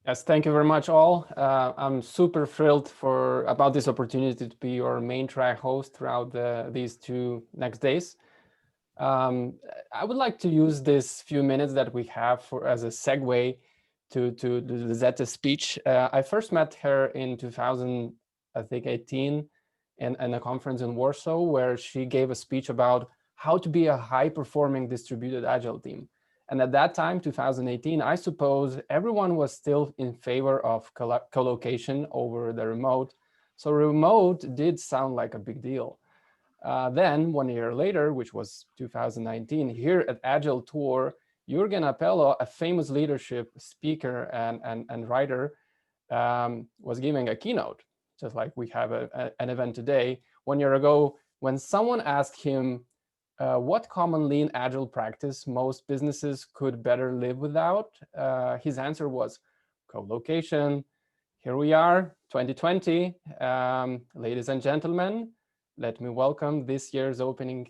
Yes, thank you very much, all. I'm super thrilled about this opportunity to be your main track host throughout these two next days. Um, I would like to use this few minutes that we have as a segue to Lisette's speech. I first met her in 2018 in a conference in Warsaw, where she gave a speech about how to be a high-performing distributed agile team. And at that time, 2018, I suppose everyone was still in favor of co-location over the remote. So remote did sound like a big deal. Then 1 year later, which was 2019, here at Agile Tour, Jürgen Appello, a famous leadership speaker and writer, was giving a keynote, just like we have an event today. 1 year ago, when someone asked him what common lean agile practice most businesses could better live without, his answer was co-location. Here we are, 2020. Ladies and gentlemen, let me welcome this year's opening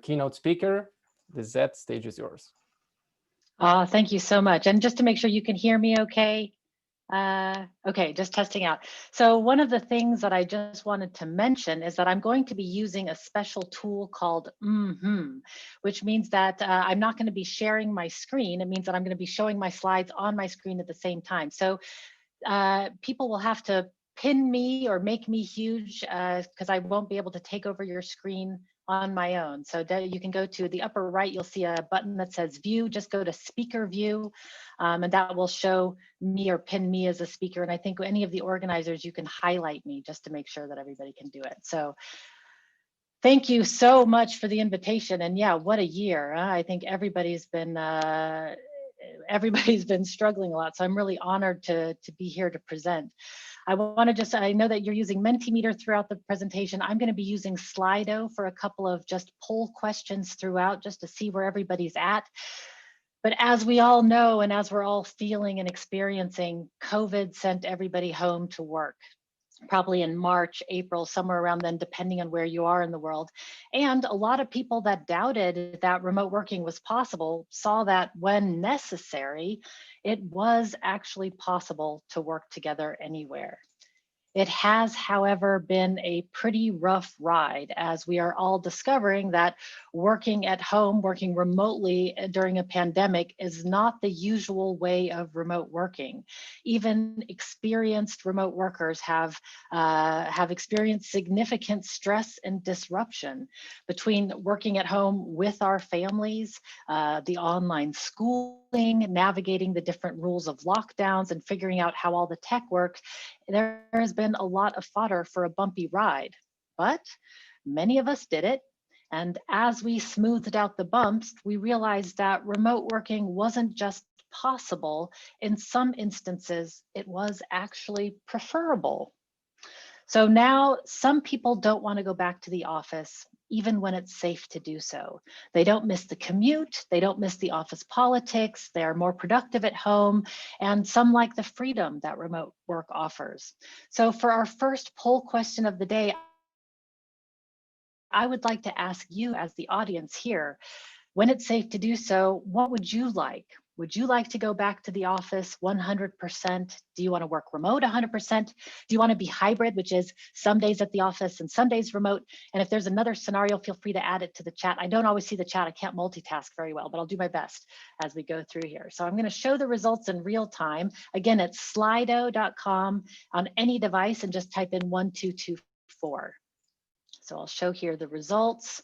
keynote speaker. Lisette, stage is yours. Thank you so much. And just to make sure you can hear me okay. Okay, just testing out. So one of the things that I just wanted to mention is that I'm going to be using a special tool called which means that I'm not going to be sharing my screen. It means that I'm going to be showing my slides on my screen at the same time. So people will have to pin me or make me huge because I won't be able to take over your screen on my own. So you can go to the upper right, you'll see a button that says view, just go to speaker view, and that will show me or pin me as a speaker. And I think any of the organizers, you can highlight me just to make sure that everybody can do it. So thank you so much for the invitation. And yeah, what a year. I think everybody's been struggling a lot. So I'm really honored to be here to present. I know that you're using Mentimeter throughout the presentation. I'm going to be using Slido for a couple of just poll questions throughout, just to see where everybody's at. But as we all know, and as we're all feeling and experiencing, COVID sent everybody home to work, probably in March, April, somewhere around then, depending on where you are in the world. And a lot of people that doubted that remote working was possible saw that when necessary, it was actually possible to work together anywhere. It has, however, been a pretty rough ride, as we are all discovering that working at home, working remotely during a pandemic is not the usual way of remote working. Even experienced remote workers have experienced significant stress and disruption between working at home with our families, the online schooling, navigating the different rules of lockdowns, and figuring out how all the tech works. There has been a lot of fodder for a bumpy ride, but many of us did it. And as we smoothed out the bumps, we realized that remote working wasn't just possible. In some instances, it was actually preferable. So now some people don't want to go back to the office, even when it's safe to do so. They don't miss the commute, they don't miss the office politics, they're more productive at home, and some like the freedom that remote work offers. So for our first poll question of the day, I would like to ask you as the audience here, when it's safe to do so, what would you like? Would you like to go back to the office 100%? Do you want to work remote 100%? Do you want to be hybrid, which is some days at the office and some days remote? And if there's another scenario, feel free to add it to the chat. I don't always see the chat. I can't multitask very well, but I'll do my best as we go through here. So I'm going to show the results in real time. Again, it's slido.com on any device, and just type in 1224. So I'll show here the results.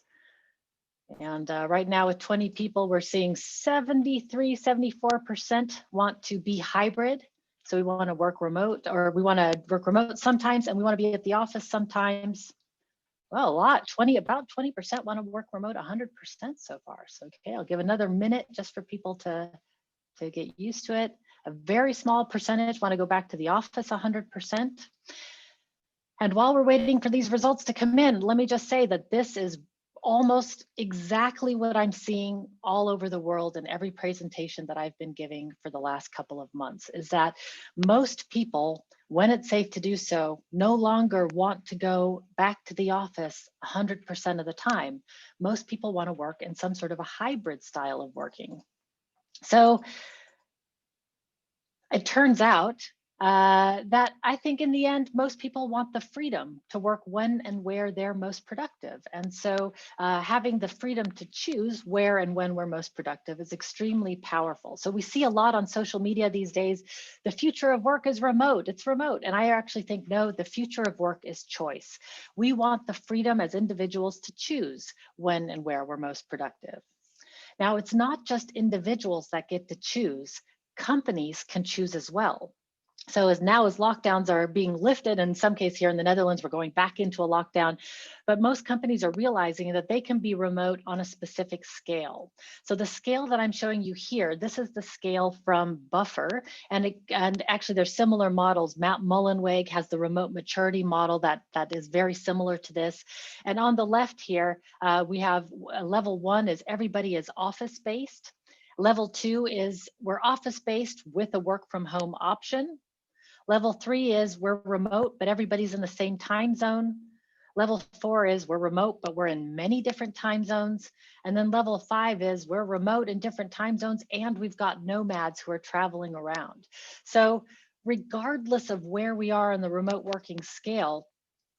And right now with 20 people, we're seeing 74% want to be hybrid. So we want to work remote, or we want to work remote sometimes, and we want to be at the office sometimes. Well, about 20% want to work remote 100% so far. So, okay, I'll give another minute just for people to get used to it. A very small percentage want to go back to the office 100%. And while we're waiting for these results to come in, let me just say that this is almost exactly what I'm seeing all over the world in every presentation that I've been giving for the last couple of months, is that most people, when it's safe to do so, no longer want to go back to the office 100% of the time. Most people want to work in some sort of a hybrid style of working. So It turns out that I think in the end, most people want the freedom to work when and where they're most productive. And so having the freedom to choose where and when we're most productive is extremely powerful. So we see a lot on social media these days, the future of work is remote, it's remote. And I actually think, no, the future of work is choice. We want the freedom as individuals to choose when and where we're most productive. Now, it's not just individuals that get to choose, companies can choose as well. So as lockdowns are being lifted, in some case here in the Netherlands, we're going back into a lockdown, but most companies are realizing that they can be remote on a specific scale. So the scale that I'm showing you here, this is the scale from Buffer, and actually there's similar models. Matt Mullenweg has the remote maturity model that is very similar to this. And on the left here, we have level 1 is everybody is office-based. Level 2 is we're office-based with a work from home option. Level 3 is we're remote, but everybody's in the same time zone. Level 4 is we're remote, but we're in many different time zones. And then level 5 is we're remote in different time zones, and we've got nomads who are traveling around. So regardless of where we are in the remote working scale,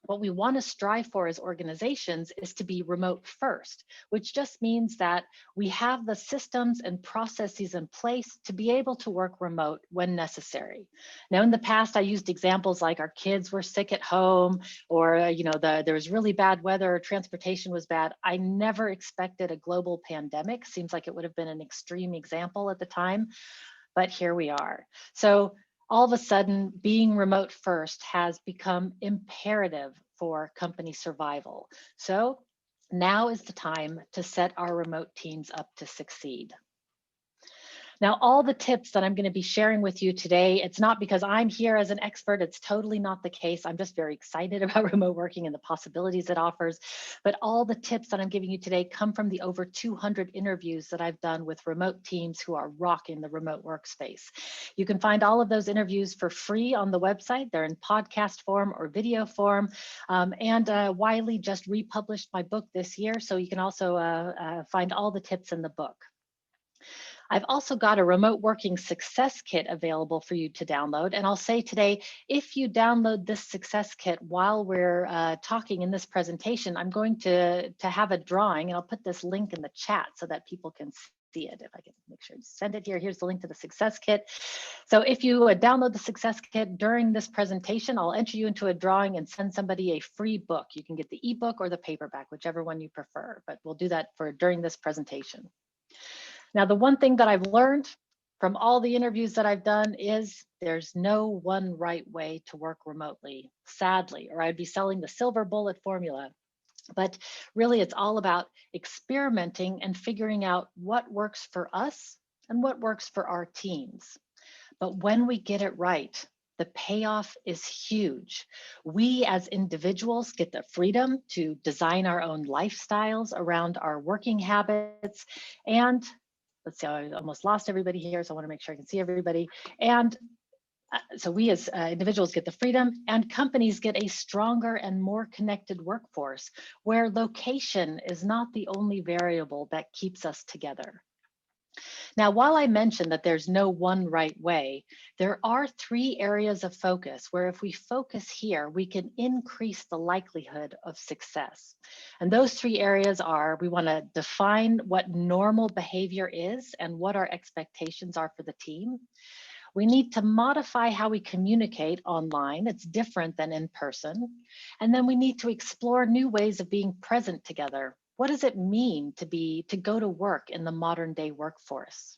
what we want to strive for as organizations is to be remote first, which just means that we have the systems and processes in place to be able to work remote when necessary. Now, in the past, I used examples like our kids were sick at home, or there was really bad weather, or transportation was bad. I never expected a global pandemic. Seems like it would have been an extreme example at the time, but here we are. So all of a sudden, being remote first has become imperative for company survival. So now is the time to set our remote teams up to succeed. Now, all the tips that I'm going to be sharing with you today, it's not because I'm here as an expert. It's totally not the case. I'm just very excited about remote working and the possibilities it offers. But all the tips that I'm giving you today come from the over 200 interviews that I've done with remote teams who are rocking the remote workspace. You can find all of those interviews for free on the website. They're in podcast form or video form. Wiley just republished my book this year, so you can also find all the tips in the book. I've also got a remote working success kit available for you to download. And I'll say today, if you download this success kit while we're talking in this presentation, I'm going to have a drawing, and I'll put this link in the chat so that people can see it. If I can make sure to send it here, here's the link to the success kit. So if you download the success kit during this presentation, I'll enter you into a drawing and send somebody a free book. You can get the ebook or the paperback, whichever one you prefer, but we'll do that during this presentation. Now, the one thing that I've learned from all the interviews that I've done is there's no one right way to work remotely, sadly, or I'd be selling the silver bullet formula. But really, it's all about experimenting and figuring out what works for us and what works for our teams. But when we get it right, the payoff is huge. We as individuals get the freedom to design our own lifestyles around our working habits. And let's see, I almost lost everybody here, so I want to make sure I can see everybody. And so we as individuals get the freedom, and companies get a stronger and more connected workforce where location is not the only variable that keeps us together. Now, while I mentioned that there's no one right way, there are 3 areas of focus where if we focus here, we can increase the likelihood of success. And those 3 areas are, we want to define what normal behavior is and what our expectations are for the team. We need to modify how we communicate online. It's different than in person. And then we need to explore new ways of being present together. What does it mean to go to work in the modern day workforce?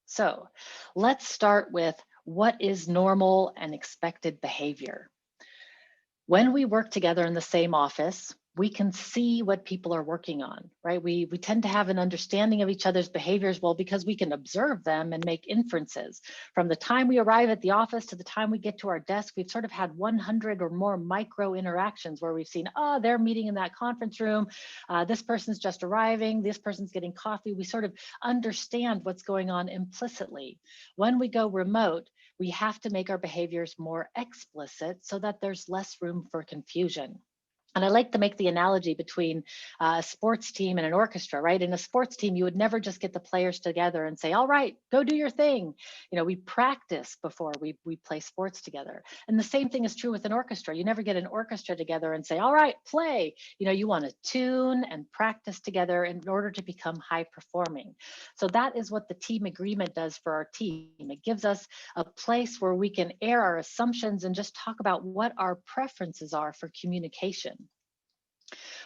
So let's start with what is normal and expected behavior. When we work together in the same office, we can see what people are working on, right? We tend to have an understanding of each other's behaviors, well, because we can observe them and make inferences. From the time we arrive at the office to the time we get to our desk, we've sort of had 100 or more micro interactions where we've seen, oh, they're meeting in that conference room. This person's just arriving. This person's getting coffee. We sort of understand what's going on implicitly. When we go remote, we have to make our behaviors more explicit so that there's less room for confusion. And I like to make the analogy between a sports team and an orchestra, right? In a sports team, you would never just get the players together and say, all right, go do your thing. You know, we practice before we play sports together. And the same thing is true with an orchestra. You never get an orchestra together and say, all right, play. You know, you want to tune and practice together in order to become high performing. So that is what the team agreement does for our team. It gives us a place where we can air our assumptions and just talk about what our preferences are for communication.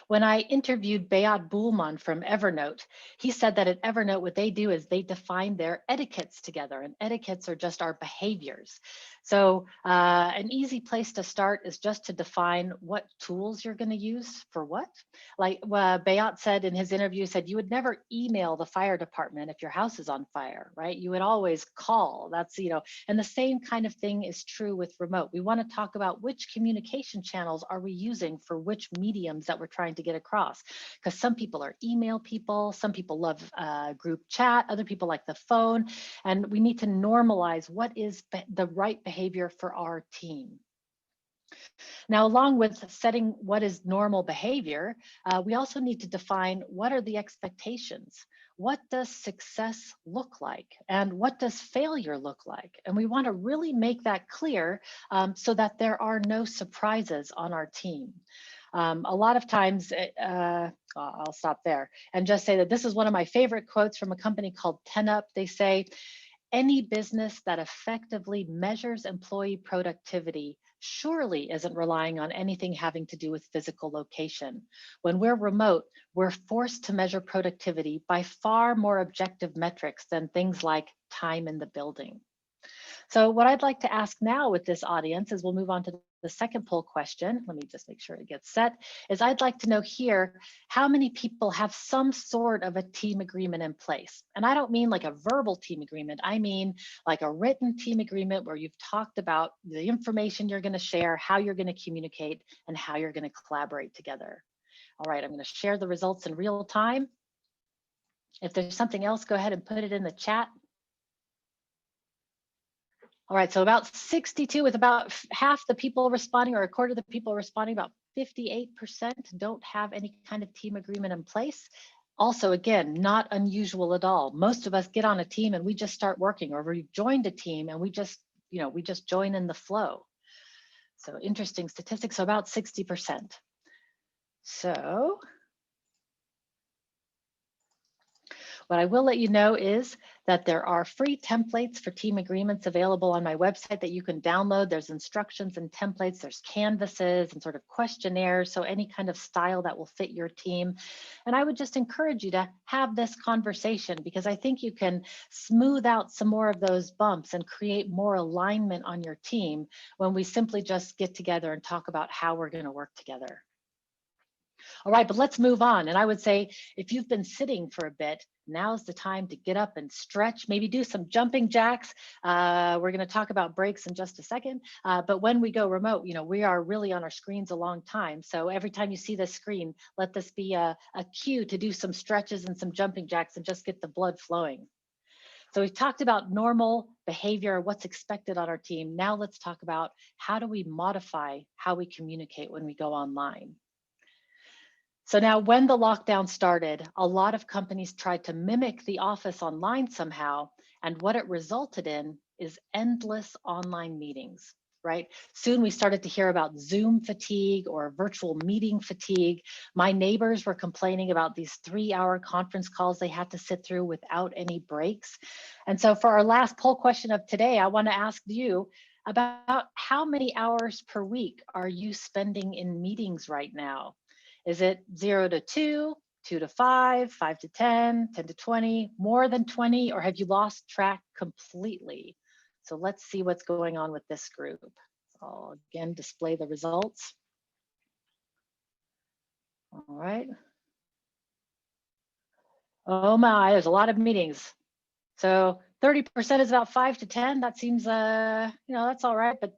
When I interviewed Beat Buhlmann from Evernote, he said that at Evernote, what they do is they define their etiquettes together, and etiquettes are just our behaviors. So an easy place to start is just to define what tools you're going to use for what. Like Beat said in his interview, said you would never email the fire department if your house is on fire, right? You would always call. That's, you know, and the same kind of thing is true with remote. We want to talk about which communication channels are we using for which mediums that we're trying to get across, because some people are email people, some people love group chat, other people like the phone, and we need to normalize what is the right behavior for our team. Now, along with setting what is normal behavior, we also need to define what are the expectations. What does success look like? And what does failure look like? And we want to really make that clear so that there are no surprises on our team. A lot of times, I'll stop there and just say that this is one of my favorite quotes from a company called 10up. They say, any business that effectively measures employee productivity surely isn't relying on anything having to do with physical location. When we're remote, we're forced to measure productivity by far more objective metrics than things like time in the building. So what I'd like to ask now with this audience is we'll move on to the second poll question. Let me just make sure it gets set. Is I'd like to know here, how many people have some sort of a team agreement in place? And I don't mean like a verbal team agreement. I mean like a written team agreement where you've talked about the information you're going to share, how you're going to communicate, and how you're going to collaborate together. All right, I'm going to share the results in real time. If there's something else, go ahead and put it in the chat. All right, so about 62 with about half the people responding, or a quarter of the people responding, about 58% don't have any kind of team agreement in place. Also, again, not unusual at all. Most of us get on a team and we just start working, or we've joined a team and we just join in the flow. So interesting statistics, so about 60%. So what I will let you know is that there are free templates for team agreements available on my website that you can download. There's instructions and templates, there's canvases and sort of questionnaires, so any kind of style that will fit your team. And I would just encourage you to have this conversation, because I think you can smooth out some more of those bumps and create more alignment on your team when we simply just get together and talk about how we're going to work together. All right, but let's move on. And I would say if you've been sitting for a bit, now's the time to get up and stretch, maybe do some jumping jacks. We're going to talk about breaks in just a second. But when we go remote, we are really on our screens a long time. So every time you see this screen, let this be a cue to do some stretches and some jumping jacks and just get the blood flowing. So we've talked about normal behavior, what's expected on our team. Now let's talk about how do we modify how we communicate when we go online. So now when the lockdown started, a lot of companies tried to mimic the office online somehow. And what it resulted in is endless online meetings, right? Soon we started to hear about Zoom fatigue or virtual meeting fatigue. My neighbors were complaining about these 3-hour conference calls they had to sit through without any breaks. And so for our last poll question of today, I want to ask you about how many hours per week are you spending in meetings right now? Is it 0 to 2, 2 to 5, 5 to 10, 10 to 20, more than 20, or have you lost track completely? So let's see what's going on with this group. I'll again display the results. All right. Oh my, there's a lot of meetings. So 30% is about 5 to 10. That seems, that's all right, but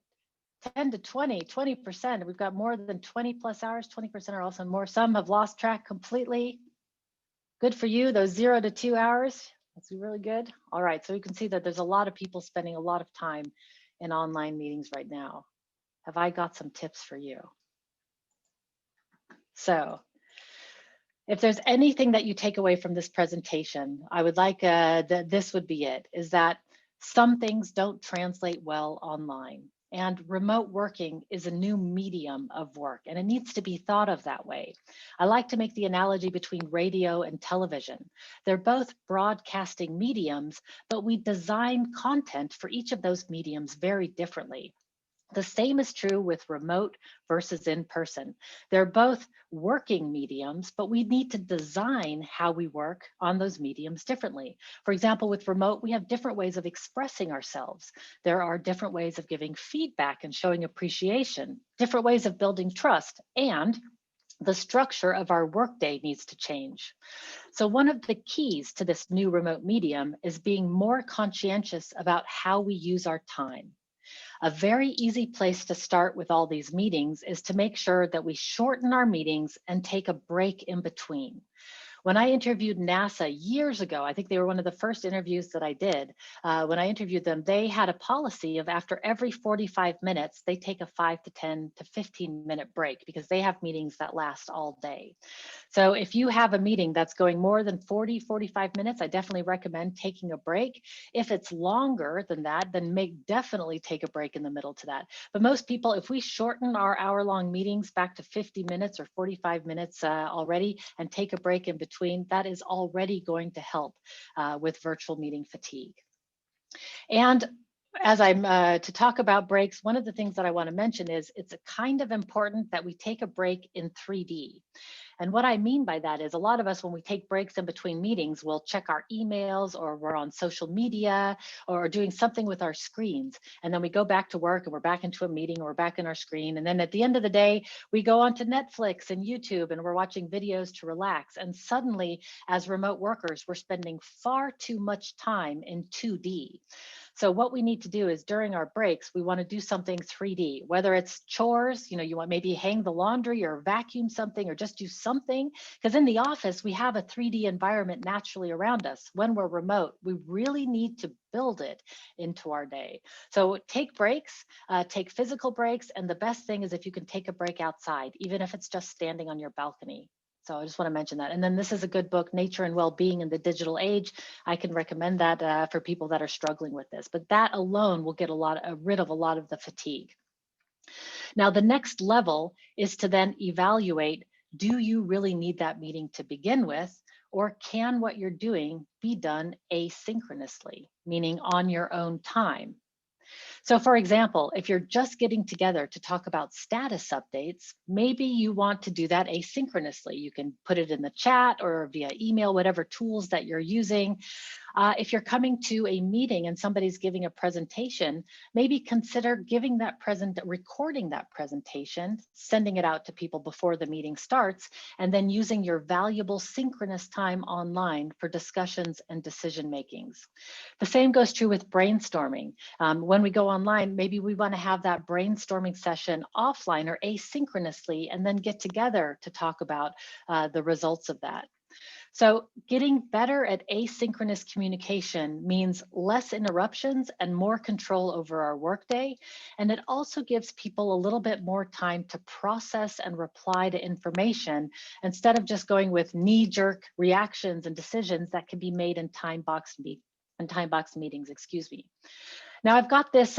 10 to 20, 20%. We've got more than 20 plus hours, 20% are also more. Some have lost track completely. Good for you, those 0 to 2 hours. That's really good. All right, so you can see that there's a lot of people spending a lot of time in online meetings right now. Have I got some tips for you? So if there's anything that you take away from this presentation, I would like that this would be it, is that some things don't translate well online. And remote working is a new medium of work, and it needs to be thought of that way. I like to make the analogy between radio and television. They're both broadcasting mediums, but we design content for each of those mediums very differently. The same is true with remote versus in-person. They're both working mediums, but we need to design how we work on those mediums differently. For example, with remote, we have different ways of expressing ourselves. There are different ways of giving feedback and showing appreciation, different ways of building trust, and the structure of our workday needs to change. So one of the keys to this new remote medium is being more conscientious about how we use our time. A very easy place to start with all these meetings is to make sure that we shorten our meetings and take a break in between. When I interviewed NASA years ago, I think they were one of the first interviews that I did. When I interviewed them, they had a policy of after every 45 minutes, they take a 5 to 10 to 15-minute break because they have meetings that last all day. So if you have a meeting that's going more than 40, 45 minutes, I definitely recommend taking a break. If it's longer than that, then definitely take a break in the middle to that. But most people, if we shorten our hour-long meetings back to 50 minutes or 45 minutes already and take a break in between, that is already going to help with virtual meeting fatigue. And as I'm to talk about breaks, one of the things that I want to mention is it's a kind of important that we take a break in 3D. And what I mean by that is a lot of us, when we take breaks in between meetings, we'll check our emails or we're on social media or doing something with our screens. And then we go back to work and we're back into a meeting or we're back in our screen. And then at the end of the day, we go onto Netflix and YouTube and we're watching videos to relax. And suddenly, as remote workers, we're spending far too much time in 2D. So what we need to do is during our breaks, we want to do something 3D, whether it's chores, you want maybe hang the laundry or vacuum something or just do something. Because in the office, we have a 3D environment naturally around us. When we're remote, we really need to build it into our day. So take breaks, take physical breaks. And the best thing is if you can take a break outside, even if it's just standing on your balcony. So I just want to mention that. And then this is a good book, Nature and Well-Being in the Digital Age. I can recommend that for people that are struggling with this, but that alone will get rid of a lot of the fatigue. Now, the next level is to then evaluate, do you really need that meeting to begin with? Or can what you're doing be done asynchronously, meaning on your own time? So for example, if you're just getting together to talk about status updates, maybe you want to do that asynchronously. You can put it in the chat or via email, whatever tools that you're using. If you're coming to a meeting and somebody's giving a presentation, maybe consider recording that presentation, sending it out to people before the meeting starts, and then using your valuable synchronous time online for discussions and decision makings. The same goes true with brainstorming. When we go online, maybe we want to have that brainstorming session offline or asynchronously, and then get together to talk about the results of that. So getting better at asynchronous communication means less interruptions and more control over our workday. And it also gives people a little bit more time to process and reply to information instead of just going with knee-jerk reactions and decisions that can be made in time-box meetings, excuse me. Now I've got this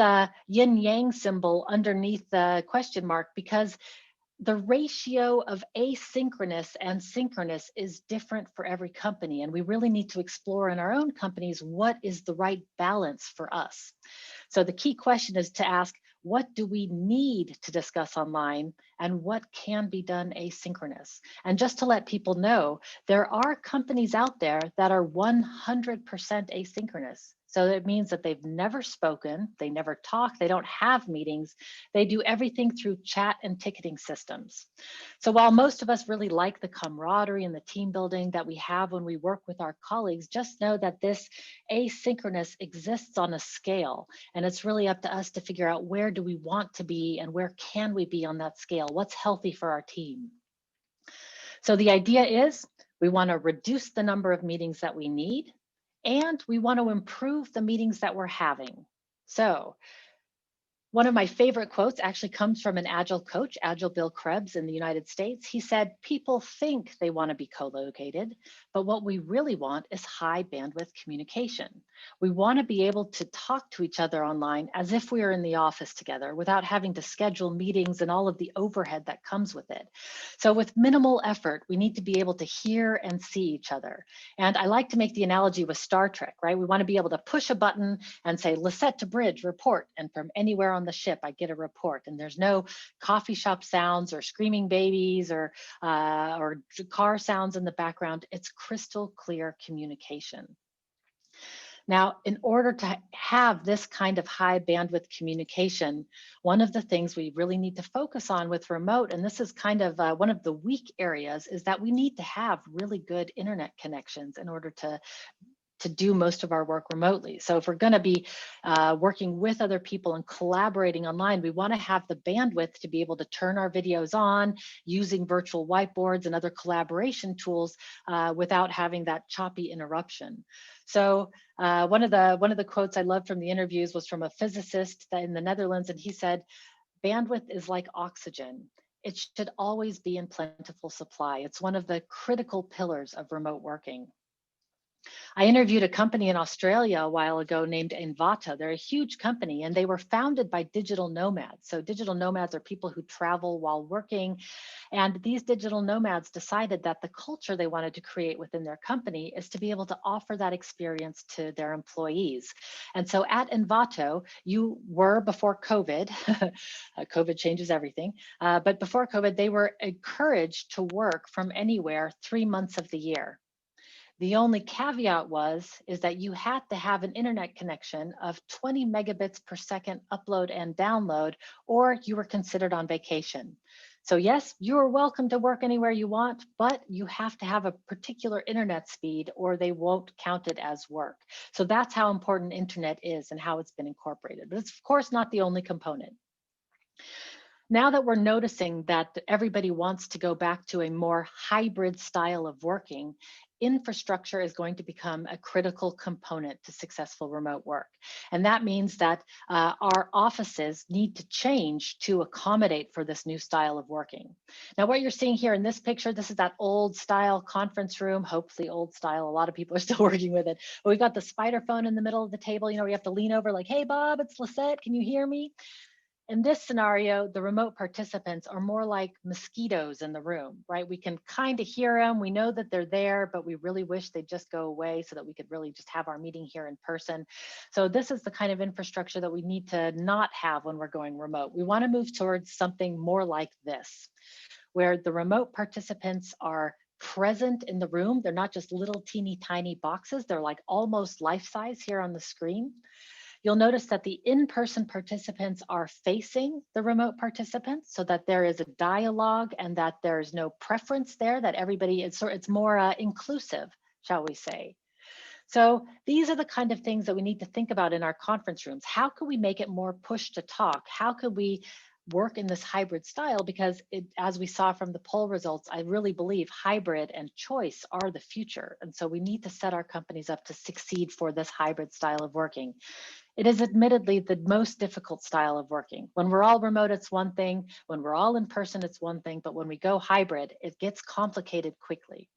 yin-yang symbol underneath the question mark because the ratio of asynchronous and synchronous is different for every company. And we really need to explore in our own companies, what is the right balance for us? So the key question is to ask, what do we need to discuss online and what can be done asynchronous? And just to let people know, there are companies out there that are 100% asynchronous. So that means that they've never spoken, they never talk, they don't have meetings, they do everything through chat and ticketing systems. So while most of us really like the camaraderie and the team building that we have when we work with our colleagues, just know that this asynchronous exists on a scale, and it's really up to us to figure out where do we want to be and where can we be on that scale, what's healthy for our team. So the idea is we want to reduce the number of meetings that we need, and we want to improve the meetings that we're having. So One of my favorite quotes actually comes from an Agile coach, Agile Bill Krebs in the United States. He said, people think they want to be co-located, but what we really want is high bandwidth communication. We want to be able to talk to each other online as if we are in the office together without having to schedule meetings and all of the overhead that comes with it. So with minimal effort, we need to be able to hear and see each other. And I like to make the analogy with Star Trek, right? We want to be able to push a button and say, Lisette to bridge, report. And from anywhere on the ship, I get a report. And there's no coffee shop sounds or screaming babies or car sounds in the background. It's crystal clear communication. Now, in order to have this kind of high bandwidth communication, one of the things we really need to focus on with remote, and this is kind of one of the weak areas, is that we need to have really good internet connections in order to do most of our work remotely. So if we're going to be working with other people and collaborating online, we want to have the bandwidth to be able to turn our videos on using virtual whiteboards and other collaboration tools without having that choppy interruption. So one of the quotes I loved from the interviews was from a physicist in the Netherlands, and he said, bandwidth is like oxygen. It should always be in plentiful supply. It's one of the critical pillars of remote working. I interviewed a company in Australia a while ago named Envata. They're a huge company and they were founded by digital nomads. So digital nomads are people who travel while working. And these digital nomads decided that the culture they wanted to create within their company is to be able to offer that experience to their employees. And so at Envato, you were before COVID, COVID changes everything, but before COVID, they were encouraged to work from anywhere 3 months of the year. The only caveat is that you had to have an internet connection of 20 megabits per second upload and download, or you were considered on vacation. So yes, you are welcome to work anywhere you want, but you have to have a particular internet speed or they won't count it as work. So that's how important internet is and how it's been incorporated. But it's of course not the only component. Now that we're noticing that everybody wants to go back to a more hybrid style of working, infrastructure is going to become a critical component to successful remote work. And that means that our offices need to change to accommodate for this new style of working. Now, what you're seeing here in this picture, this is that old style conference room, hopefully old style. A lot of people are still working with it. But we've got the spider phone in the middle of the table. You know, we have to lean over like, hey, Bob, it's Lisette. Can you hear me? In this scenario, the remote participants are more like mosquitoes in the room, right? We can kind of hear them. We know that they're there, but we really wish they'd just go away so that we could really just have our meeting here in person. So this is the kind of infrastructure that we need to not have when we're going remote. We want to move towards something more like this, where the remote participants are present in the room. They're not just little teeny tiny boxes. They're like almost life size here on the screen. You'll notice that the in-person participants are facing the remote participants so that there is a dialogue and that there's no preference there, that everybody is, it's more inclusive, shall we say. So these are the kind of things that we need to think about in our conference rooms. How can we make it more push to talk? How could we work in this hybrid style? Because as we saw from the poll results, I really believe hybrid and choice are the future. And so we need to set our companies up to succeed for this hybrid style of working. It is admittedly the most difficult style of working. When we're all remote, it's one thing. When we're all in person, it's one thing. But when we go hybrid, it gets complicated quickly.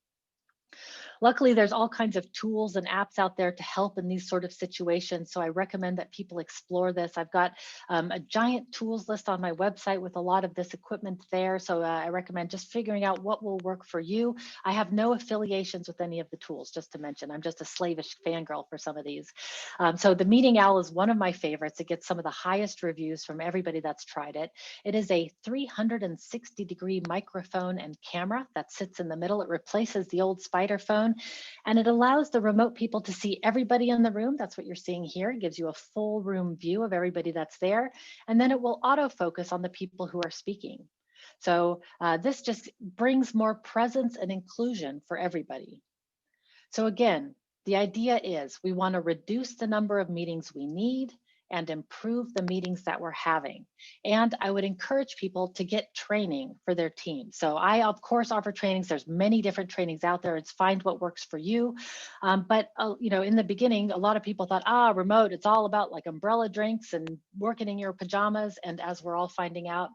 Luckily, there's all kinds of tools and apps out there to help in these sort of situations. So I recommend that people explore this. I've got a giant tools list on my website with a lot of this equipment there. So I recommend just figuring out what will work for you. I have no affiliations with any of the tools, just to mention. I'm just a slavish fangirl for some of these. So the Meeting Owl is one of my favorites. It gets some of the highest reviews from everybody that's tried it. It is a 360-degree microphone and camera that sits in the middle. It replaces the old spider phone. And it allows the remote people to see everybody in the room. That's what you're seeing here. It gives you a full room view of everybody that's there. And then it will autofocus on the people who are speaking. So this just brings more presence and inclusion for everybody. So again, the idea is we want to reduce the number of meetings we need and improve the meetings that we're having. And I would encourage people to get training for their team. So I, of course, offer trainings. There's many different trainings out there. It's find what works for you. But you know, in the beginning, a lot of people thought, remote, it's all about like umbrella drinks and working in your pajamas. And as we're all finding out,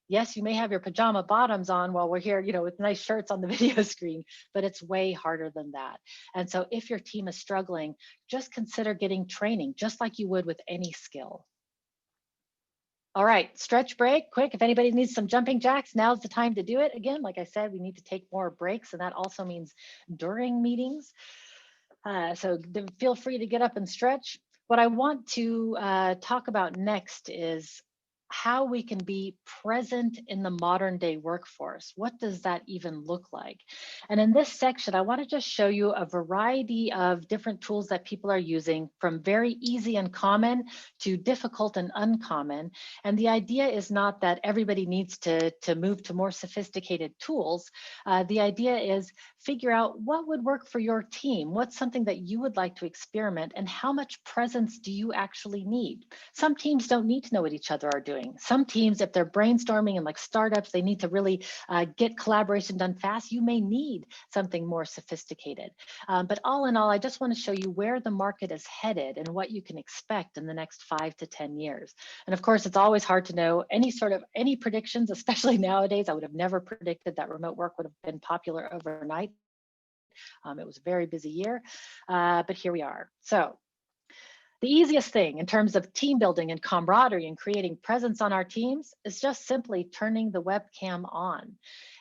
yes, you may have your pajama bottoms on while we're here, you know, with nice shirts on the video screen, but it's way harder than that. And so if your team is struggling, just consider getting training, just like you would with any skill. All right, stretch break, quick. If anybody needs some jumping jacks, now's the time to do it. Again, like I said, we need to take more breaks, and that also means during meetings. So feel free to get up and stretch. What I want to talk about next is how we can be present in the modern day workforce. What does that even look like? And in this section, I want to just show you a variety of different tools that people are using, from very easy and common to difficult and uncommon. And the idea is not that everybody needs to move to more sophisticated tools. The idea is figure out what would work for your team. What's something that you would like to experiment, and how much presence do you actually need? Some teams don't need to know what each other are doing. Some teams, if they're brainstorming and like startups, they need to really get collaboration done fast. You may need something more sophisticated. But all in all, I just want to show you where the market is headed and what you can expect in the next 5 to 10 years. And of course, it's always hard to know any predictions, especially nowadays. I would have never predicted that remote work would have been popular overnight. It was a very busy year, but here we are. So the easiest thing in terms of team building and camaraderie and creating presence on our teams is just simply turning the webcam on.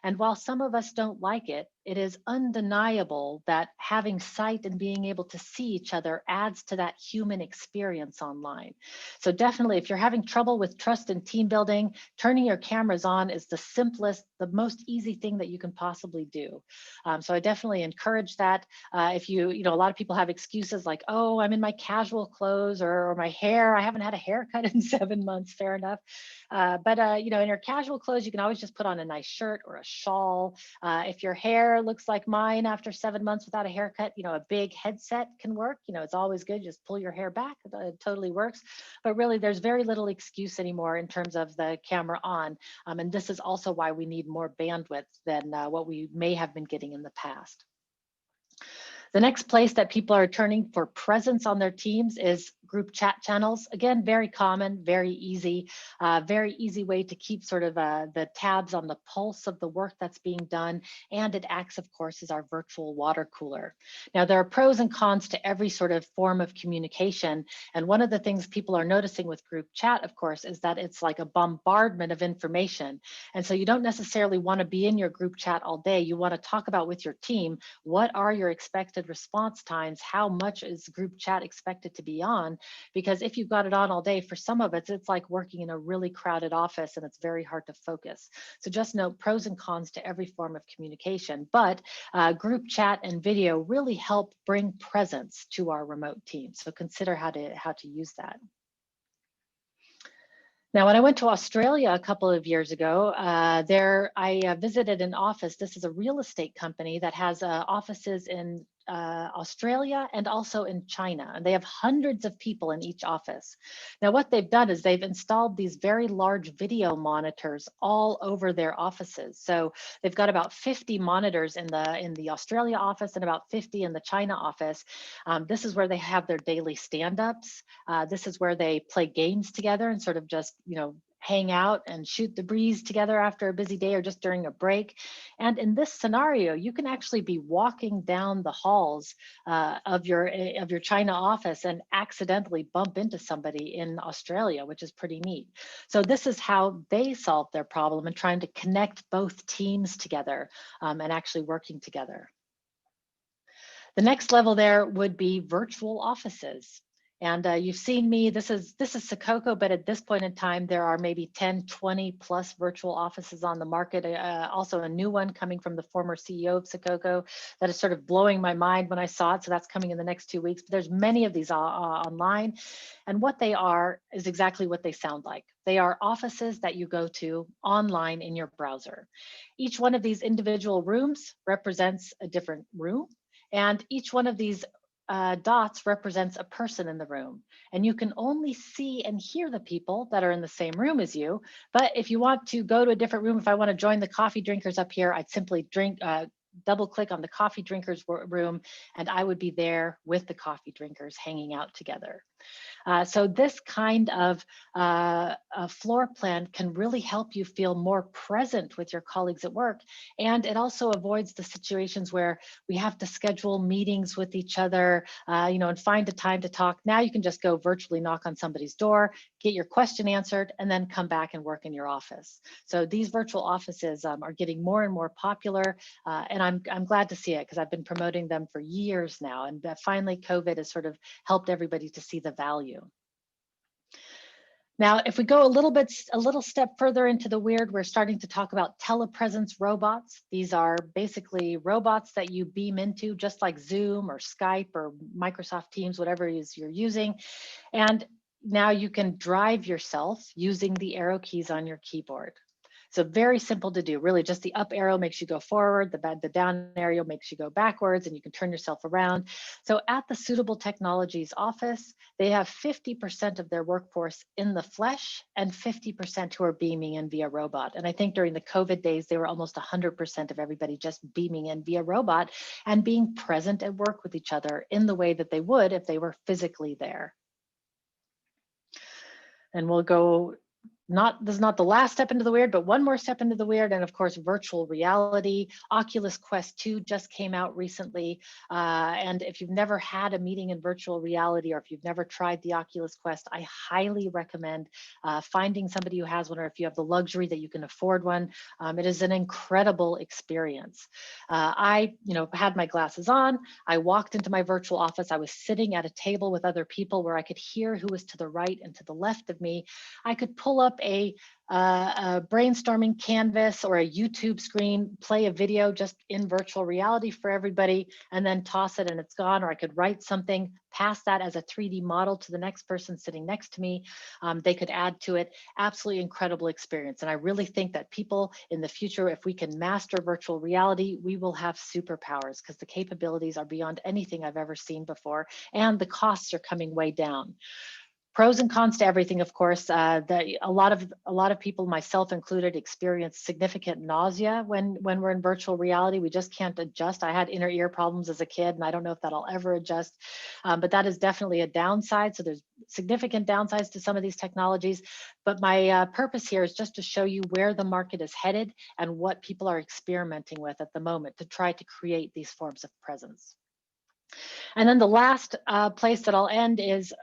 And while some of us don't like it, it is undeniable that having sight and being able to see each other adds to that human experience online. So definitely, if you're having trouble with trust and team building, turning your cameras on is the simplest, the most easy thing that you can possibly do. So I definitely encourage that. If a lot of people have excuses like, oh, I'm in my casual clothes, or my hair, I haven't had a haircut in 7 months, fair enough. But in your casual clothes, you can always just put on a nice shirt or a shawl. If your hair looks like mine after 7 months without a haircut, a big headset can work. It's always good. Just pull your hair back. It totally works. But really, there's very little excuse anymore in terms of the camera on. And this is also why we need more bandwidth than what we may have been getting in the past. The next place that people are turning for presence on their teams is group chat channels. Again, very common, very easy way to keep sort of the tabs on the pulse of the work that's being done. And it acts, of course, as our virtual water cooler. Now, there are pros and cons to every sort of form of communication. And one of the things people are noticing with group chat, of course, is that it's like a bombardment of information. And so you don't necessarily want to be in your group chat all day. You want to talk about with your team, what are your expected response times? How much is group chat expected to be on? Because if you've got it on all day, for some of it, it's like working in a really crowded office and it's very hard to focus. So just note pros and cons to every form of communication, but group chat and video really help bring presence to our remote team. So consider how to use that. Now, when I went to Australia a couple of years ago, I visited an office. This is a real estate company that has offices in Australia and also in China, and they have hundreds of people in each office. Now, what they've done is they've installed these very large video monitors all over their offices. So they've got about 50 monitors in the Australia office and about 50 in the China office. This is where they have their daily stand-ups. This is where they play games together and sort of just, hang out and shoot the breeze together after a busy day or just during a break. And in this scenario, you can actually be walking down the halls of your China office and accidentally bump into somebody in Australia, which is pretty neat. So this is how they solve their problem and trying to connect both teams together and actually working together. The next level there would be virtual offices. And you've seen me, this is Sococo, but at this point in time, there are maybe 10, 20 plus virtual offices on the market. Also a new one coming from the former CEO of Sococo that is sort of blowing my mind when I saw it. So that's coming in the next 2 weeks. But there's many of these online. And what they are is exactly what they sound like. They are offices that you go to online in your browser. Each one of these individual rooms represents a different room. And each one of these dots represents a person in the room, and you can only see and hear the people that are in the same room as you. But if you want to go to a different room, if I want to join the coffee drinkers up here, I'd simply double click on the coffee drinkers room, and I would be there with the coffee drinkers hanging out together. So this kind of a floor plan can really help you feel more present with your colleagues at work. And it also avoids the situations where we have to schedule meetings with each other, and find a time to talk. Now you can just go virtually knock on somebody's door, get your question answered, and then come back and work in your office. So these virtual offices are getting more and more popular, and I'm glad to see it, because I've been promoting them for years now, and finally COVID has sort of helped everybody to see the value. Now, if we go a little step further into the weird, we're starting to talk about telepresence robots. These are basically robots that you beam into, just like Zoom or Skype or Microsoft Teams, whatever it is you're using. And now you can drive yourself using the arrow keys on your keyboard. So very simple to do, really. Just the up arrow makes you go forward, the down arrow makes you go backwards, and you can turn yourself around. So at the Suitable Technologies office, they have 50% of their workforce in the flesh and 50% who are beaming in via robot. And I think during the COVID days, they were almost 100% of everybody just beaming in via robot and being present at work with each other in the way that they would if they were physically there. And we'll go, this is not the last step into the weird, but one more step into the weird, and of course, virtual reality. Oculus Quest 2 just came out recently. And if you've never had a meeting in virtual reality, or if you've never tried the Oculus Quest, I highly recommend finding somebody who has one, or if you have the luxury that you can afford one. It is an incredible experience. I had my glasses on. I walked into my virtual office. I was sitting at a table with other people where I could hear who was to the right and to the left of me. I could pull up a brainstorming canvas or a YouTube screen, play a video just in virtual reality for everybody, and then toss it and it's gone. Or I could write something, pass that as a 3D model to the next person sitting next to me. They could add to it. Absolutely incredible experience. And I really think that people in the future, if we can master virtual reality, we will have superpowers, because the capabilities are beyond anything I've ever seen before, and the costs are coming way down. Pros and cons to everything, of course. A lot of people, myself included, experience significant nausea when we're in virtual reality. We just can't adjust. I had inner ear problems as a kid, and I don't know if that'll ever adjust. But that is definitely a downside. So there's significant downsides to some of these technologies. But my purpose here is just to show you where the market is headed and what people are experimenting with at the moment to try to create these forms of presence. And then the last place that I'll end is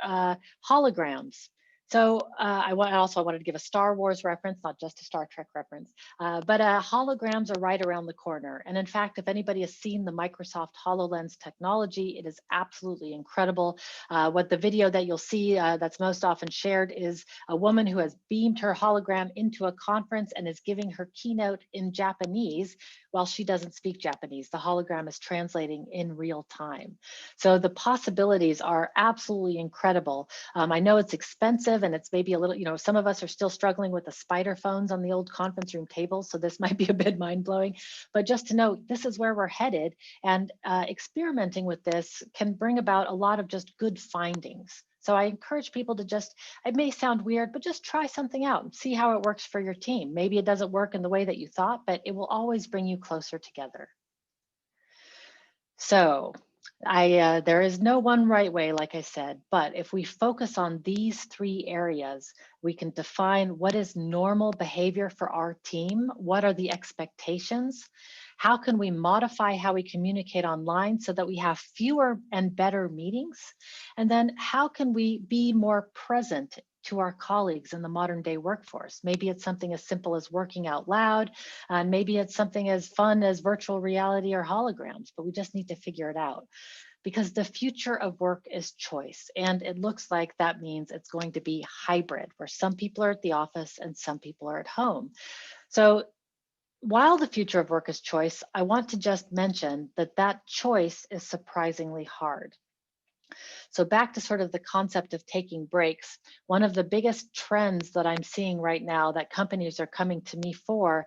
holograms. So I also wanted to give a Star Wars reference, not just a Star Trek reference, but holograms are right around the corner. And in fact, if anybody has seen the Microsoft HoloLens technology, it is absolutely incredible. What the video that you'll see that's most often shared is a woman who has beamed her hologram into a conference and is giving her keynote in Japanese while she doesn't speak Japanese. The hologram is translating in real time. So the possibilities are absolutely incredible. I know it's expensive, and it's maybe a little, some of us are still struggling with the spider phones on the old conference room tables, so this might be a bit mind-blowing, but just to know this is where we're headed, and experimenting with this can bring about a lot of just good findings. So I encourage people to it may sound weird, but just try something out and see how it works for your team. Maybe it doesn't work in the way that you thought, but it will always bring you closer together. So there is no one right way, like I said, but if we focus on these 3 areas, we can define what is normal behavior for our team, what are the expectations, how can we modify how we communicate online so that we have fewer and better meetings, and then how can we be more present to our colleagues in the modern day workforce. Maybe it's something as simple as working out loud, and maybe it's something as fun as virtual reality or holograms, but we just need to figure it out. Because the future of work is choice, and it looks like that means it's going to be hybrid, where some people are at the office and some people are at home. So while the future of work is choice, I want to just mention that choice is surprisingly hard. So back to sort of the concept of taking breaks, one of the biggest trends that I'm seeing right now that companies are coming to me for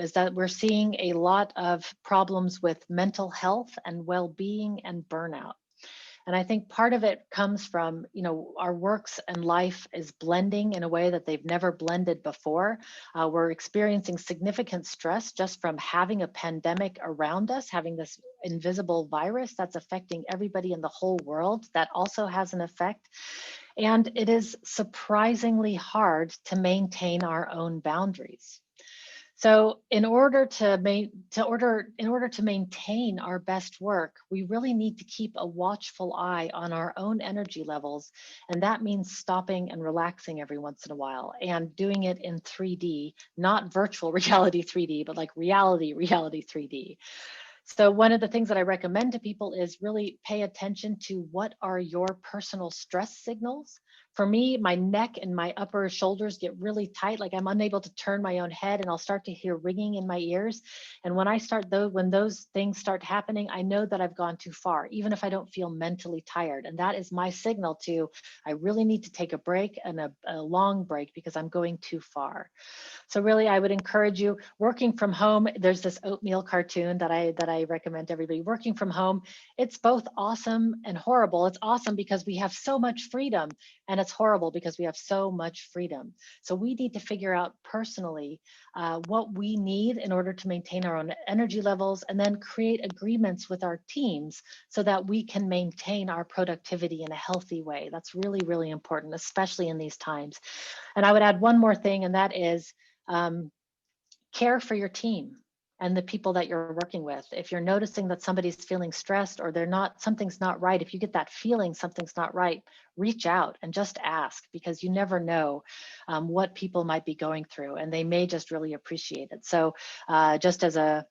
is that we're seeing a lot of problems with mental health and well-being and burnout. And I think part of it comes from, our works and life is blending in a way that they've never blended before. We're experiencing significant stress just from having a pandemic around us, having this invisible virus that's affecting everybody in the whole world. That also has an effect. And it is surprisingly hard to maintain our own boundaries. So in order to maintain our best work, we really need to keep a watchful eye on our own energy levels. And that means stopping and relaxing every once in a while and doing it in 3D, not virtual reality 3D, but like reality 3D. So one of the things that I recommend to people is really pay attention to what are your personal stress signals. For me, my neck and my upper shoulders get really tight, like I'm unable to turn my own head, and I'll start to hear ringing in my ears. And when when those things start happening, I know that I've gone too far, even if I don't feel mentally tired. And that is my signal to, I really need to take a break, and a long break, because I'm going too far. So really, I would encourage you, working from home, there's this oatmeal cartoon that I recommend to everybody. Working from home, it's both awesome and horrible. It's awesome because we have so much freedom, and it's horrible because we have so much freedom. So we need to figure out personally what we need in order to maintain our own energy levels, and then create agreements with our teams so that we can maintain our productivity in a healthy way. That's really, really important, especially in these times. And I would add one more thing, and that is care for your team and the people that you're working with. If you're noticing that somebody's feeling stressed, or something's not right, if you get that feeling something's not right, reach out and just ask, because you never know what people might be going through, and they may just really appreciate it. So just as a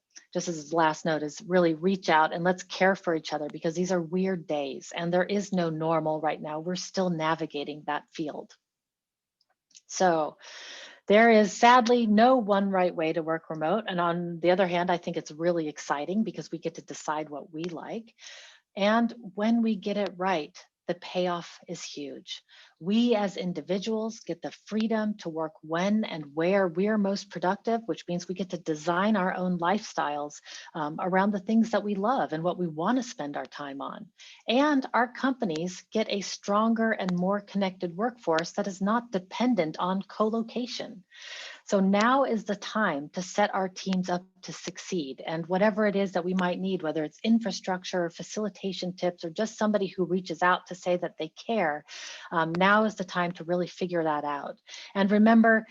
last note is really reach out and let's care for each other, because these are weird days and there is no normal right now. We're still navigating that field. So there is sadly no one right way to work remote. And on the other hand, I think it's really exciting because we get to decide what we like. And when we get it right, the payoff is huge. We as individuals get the freedom to work when and where we're most productive, which means we get to design our own lifestyles around the things that we love and what we want to spend our time on. And our companies get a stronger and more connected workforce that is not dependent on co-location. So now is the time to set our teams up to succeed. And whatever it is that we might need, whether it's infrastructure, facilitation tips, or just somebody who reaches out to say that they care, now is the time to really figure that out. And remember,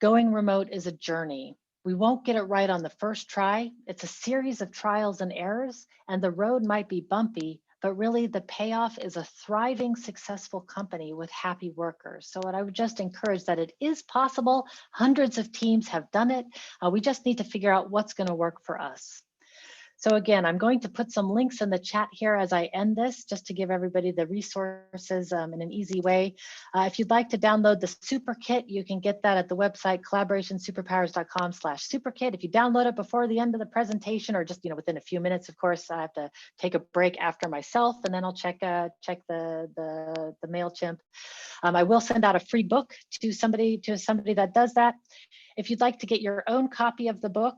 going remote is a journey. We won't get it right on the first try. It's a series of trials and errors, and the road might be bumpy, but really the payoff is a thriving, successful company with happy workers. So what I would just encourage that it is possible. Hundreds of teams have done it. We just need to figure out what's going to work for us. So again, I'm going to put some links in the chat here as I end this, just to give everybody the resources in an easy way. If you'd like to download the super kit, you can get that at the website collaborationsuperpowers.com/superkit. If you download it before the end of the presentation, or just within a few minutes, of course, I have to take a break after myself, and then I'll check the MailChimp. I will send out a free book to somebody that does that. If you'd like to get your own copy of the book,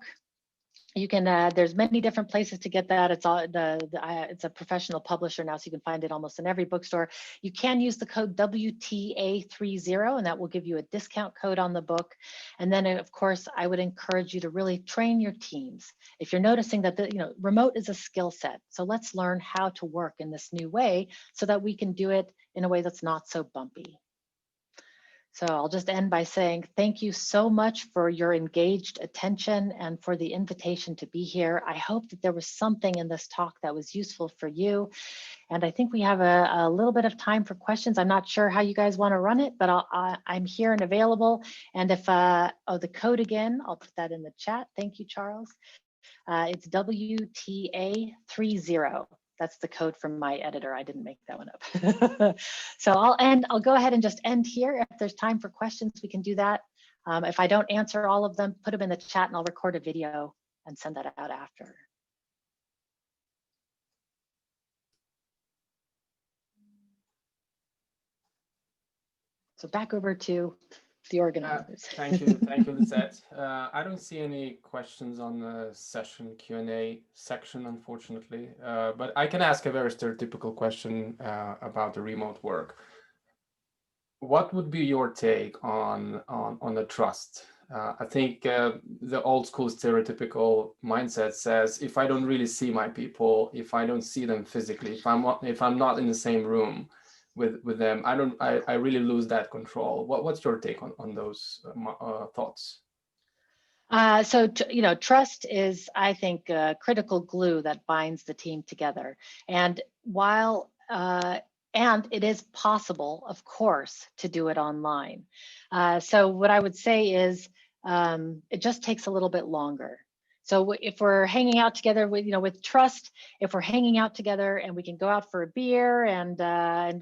you can, there's many different places to get that. It's it's a professional publisher now, so you can find it almost in every bookstore. You can use the code WTA30, and that will give you a discount code on the book. And then, of course, I would encourage you to really train your teams. If you're noticing that remote is a skill set, so let's learn how to work in this new way so that we can do it in a way that's not so bumpy. So I'll just end by saying thank you so much for your engaged attention and for the invitation to be here. I hope that there was something in this talk that was useful for you. And I think we have a little bit of time for questions. I'm not sure how you guys want to run it, but I'm here and available. And if, the code again, I'll put that in the chat. Thank you, Charles. It's WTA30. That's the code from my editor. I didn't make that one up. So I'll go ahead and just end here. If there's time for questions, we can do that. If I don't answer all of them, put them in the chat and I'll record a video and send that out after. So back over to the organizers. Thank you, Lisette. I don't see any questions on the session Q&A section, unfortunately, but I can ask a very stereotypical question about the remote work. What would be your take on the trust? I think the old school stereotypical mindset says, if I don't really see my people, if I don't see them physically, if I'm not in the same room with them, I really lose that control. What's your take on those thoughts? So, trust is, I think, a critical glue that binds the team together. And while, and it is possible, of course, to do it online. So what I would say is it just takes a little bit longer. So if we're hanging out together with trust, if we're hanging out together and we can go out for a beer and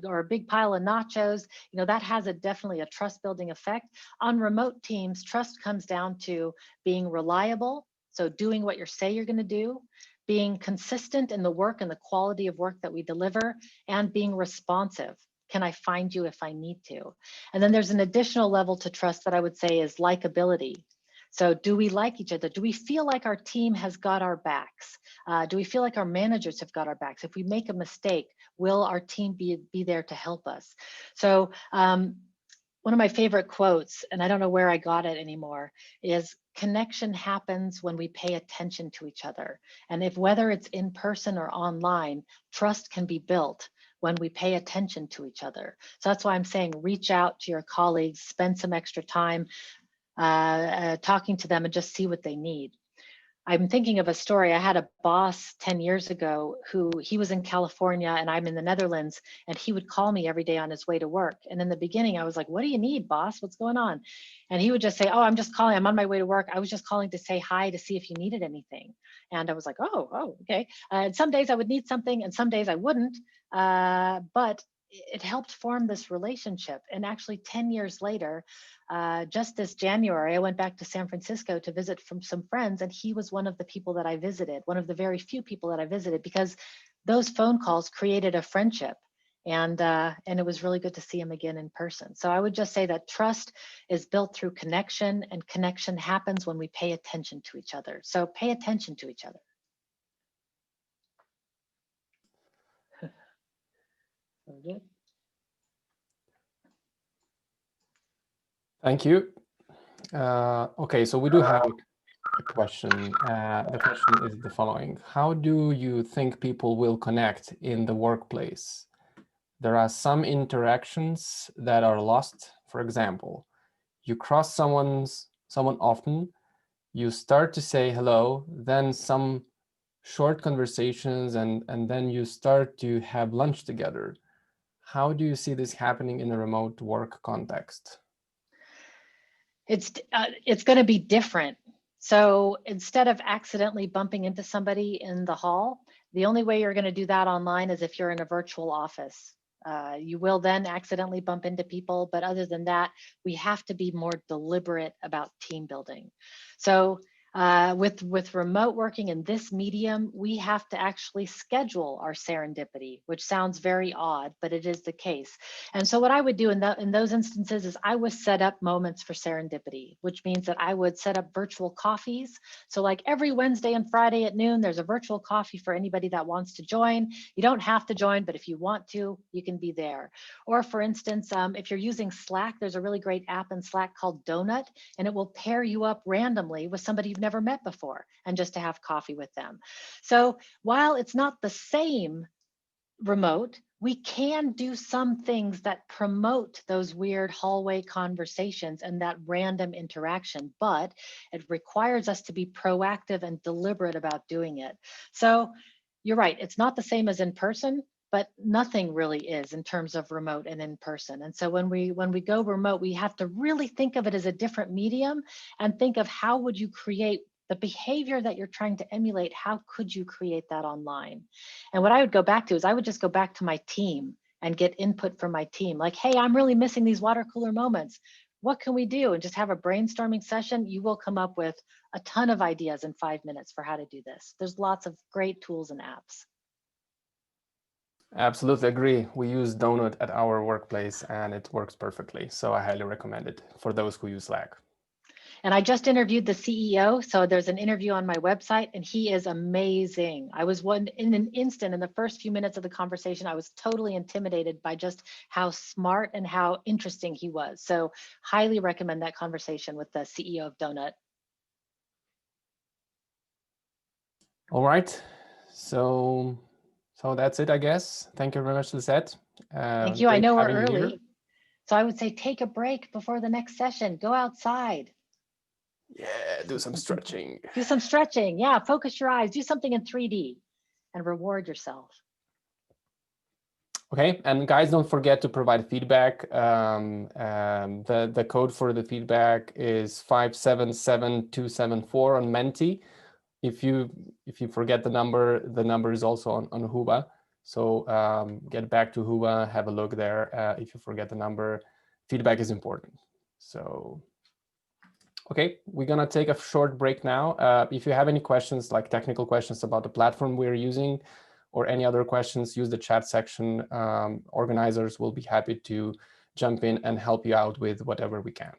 or a big pile of nachos, that has definitely a trust building effect. On remote teams, trust comes down to being reliable. So doing what you say you're going to do, being consistent in the work and the quality of work that we deliver, and being responsive. Can I find you if I need to? And then there's an additional level to trust that I would say is likability. So do we like each other? Do we feel like our team has got our backs? Do we feel like our managers have got our backs? If we make a mistake, will our team be there to help us? So one of my favorite quotes, and I don't know where I got it anymore, is connection happens when we pay attention to each other. And whether it's in person or online, trust can be built when we pay attention to each other. So that's why I'm saying reach out to your colleagues, spend some extra time talking to them and just see what they need. I'm thinking of a story. I had a boss 10 years ago who he was in California and I'm in the Netherlands, and he would call me every day on his way to work. And in the beginning, I was like, what do you need, boss? What's going on? And he would just say, oh, I'm just calling. I'm on my way to work. I was just calling to say hi to see if you needed anything. And I was like, oh, okay. And some days I would need something and some days I wouldn't. But it helped form this relationship. And actually 10 years later, just this January, I went back to San Francisco to visit from some friends, and he was one of the people that I visited, one of the very few people that I visited, because those phone calls created a friendship. And it was really good to see him again in person. So I would just say that trust is built through connection, and connection happens when we pay attention to each other. So pay attention to each other. Thank you. Okay, so we do have a question. The question is the following. How do you think people will connect in the workplace? There are some interactions that are lost. For example, you cross someone often, you start to say hello, then some short conversations, and then you start to have lunch together. How do you see this happening in a remote work context? It's going to be different. So instead of accidentally bumping into somebody in the hall, the only way you're going to do that online is if you're in a virtual office. You will then accidentally bump into people, but other than that, we have to be more deliberate about team building. So with remote working in this medium, we have to actually schedule our serendipity, which sounds very odd, but it is the case. And so what I would do in those instances is I would set up moments for serendipity, which means that I would set up virtual coffees. So like every Wednesday and Friday at noon, there's a virtual coffee for anybody that wants to join. You don't have to join, but if you want to, you can be there. Or for instance, if you're using Slack, there's a really great app in Slack called Donut, and it will pair you up randomly with somebody you've never met before, and just to have coffee with them. So while it's not the same remote, we can do some things that promote those weird hallway conversations and that random interaction, but it requires us to be proactive and deliberate about doing it. So you're right, it's not the same as in person, but nothing really is in terms of remote and in person. And so when we go remote, we have to really think of it as a different medium and think of how would you create the behavior that you're trying to emulate. How could you create that online? And what I would go back to is I would just go back to my team and get input from my team. Like, hey, I'm really missing these water cooler moments. What can we do? And just have a brainstorming session. You will come up with a ton of ideas in 5 minutes for how to do this. There's lots of great tools and apps. Absolutely agree. We use Donut at our workplace and it works perfectly. So I highly recommend it for those who use Slack. And I just interviewed the CEO. So there's an interview on my website and he is amazing. I was in an instant, in the first few minutes of the conversation, I was totally intimidated by just how smart and how interesting he was. So highly recommend that conversation with the CEO of Donut. All right. So that's it, I guess. Thank you very much, Lisette. Thank you. I Great know we're having you here. early. So I would say take a break before the next session. Go outside. Yeah, do some stretching. Do some stretching. Yeah, focus your eyes. Do something in 3D and reward yourself. Okay, and guys, don't forget to provide feedback. The code for the feedback is 577274 on Menti. If you forget the number is also on Huba. So get back to Huba, have a look there. If you forget the number, feedback is important. So, okay, we're gonna take a short break now. If you have any questions, like technical questions about the platform we're using, or any other questions, use the chat section. Organizers will be happy to jump in and help you out with whatever we can.